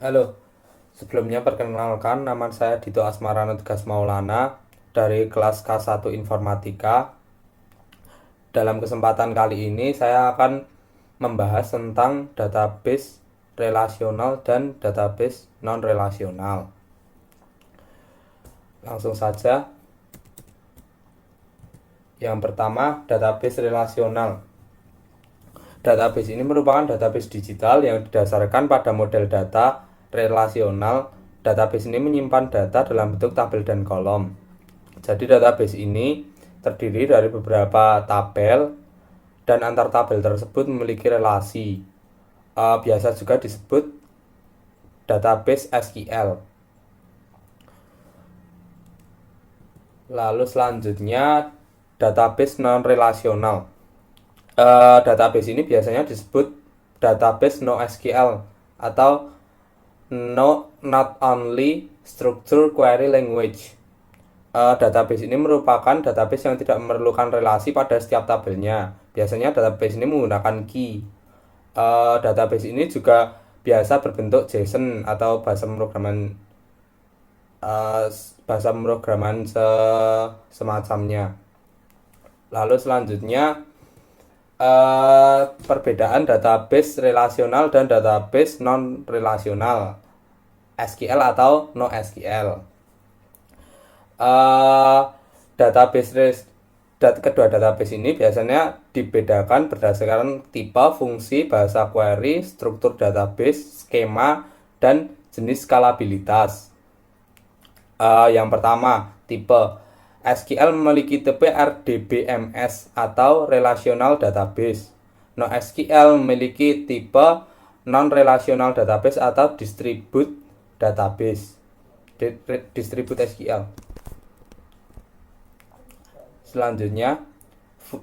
Halo, sebelumnya perkenalkan nama saya Dito Asmarano Tegas Maulana dari kelas K1 Informatika. Dalam kesempatan kali ini saya akan membahas tentang database relasional dan database non-relasional. Langsung saja. Yang pertama, database relasional. Database ini merupakan database digital yang didasarkan pada model data relasional. Database ini menyimpan data dalam bentuk tabel dan kolom. Jadi database ini terdiri dari beberapa tabel dan antar tabel tersebut memiliki relasi. Biasa juga disebut database SQL. Lalu selanjutnya database non relasional. Database ini biasanya disebut database NoSQL atau not only structure query language. Database ini merupakan database yang tidak memerlukan relasi pada setiap tabelnya. Biasanya database ini menggunakan key. Database ini juga biasa berbentuk JSON atau bahasa pemrograman semacamnya. Lalu selanjutnya perbedaan database relasional dan database non relasional, SQL atau NoSQL. Kedua database ini biasanya dibedakan berdasarkan tipe, fungsi, bahasa query, struktur database, skema, dan jenis skalabilitas. Yang pertama, tipe. SQL memiliki tipe RDBMS atau Relational Database. NoSQL memiliki tipe Non-Relational Database atau Distribute Database. Distribute SQL. Selanjutnya,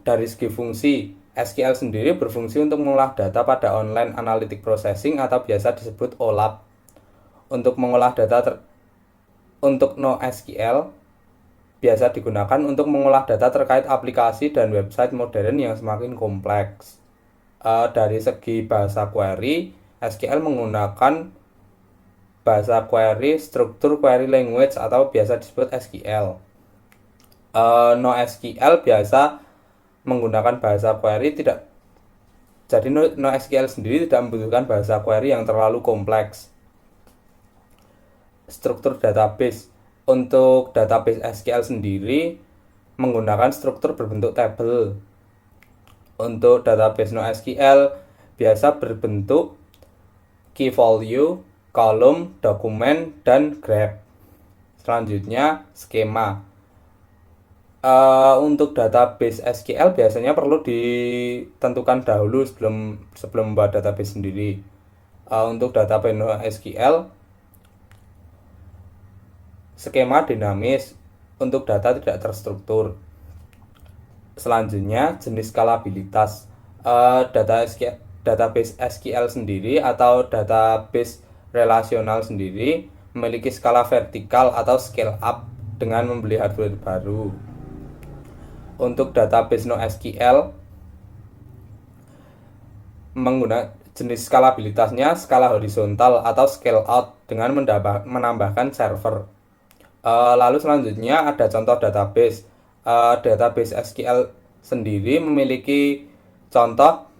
dari segi fungsi, SQL sendiri berfungsi untuk mengolah data pada Online Analytic Processing atau biasa disebut OLAP. Untuk mengolah data untuk NoSQL biasa digunakan untuk mengolah data terkait aplikasi dan website modern yang semakin kompleks. Dari segi bahasa query, SQL menggunakan bahasa query struktur query language atau biasa disebut SQL. NoSQL biasa menggunakan bahasa query tidak. Jadi NoSQL sendiri tidak membutuhkan bahasa query yang terlalu kompleks. Struktur database. Untuk database SQL sendiri menggunakan struktur berbentuk tabel. Untuk database NoSQL biasa berbentuk key value, kolom, dokumen, dan graph. Selanjutnya skema. Untuk database SQL biasanya perlu ditentukan dahulu sebelum membuat database sendiri. Untuk database NoSQL skema dinamis untuk data tidak terstruktur. Selanjutnya jenis skalabilitas. Database SQL sendiri atau database relasional sendiri memiliki skala vertikal atau scale up dengan membeli hardware baru. Untuk database NoSQL menggunakan jenis skalabilitasnya skala horizontal atau scale out dengan menambahkan server. Lalu selanjutnya ada contoh database. Database SQL sendiri memiliki contoh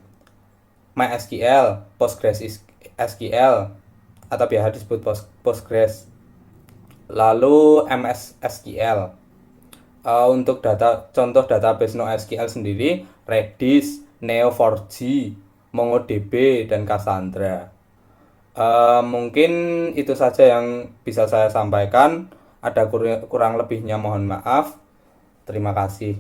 MySQL, PostgreSQL atau biasa disebut Postgres. Lalu MS SQL. Untuk contoh database NoSQL sendiri Redis, Neo4j, MongoDB, dan Cassandra. Mungkin itu saja yang bisa saya sampaikan. Ada kurang lebihnya mohon maaf. Terima kasih.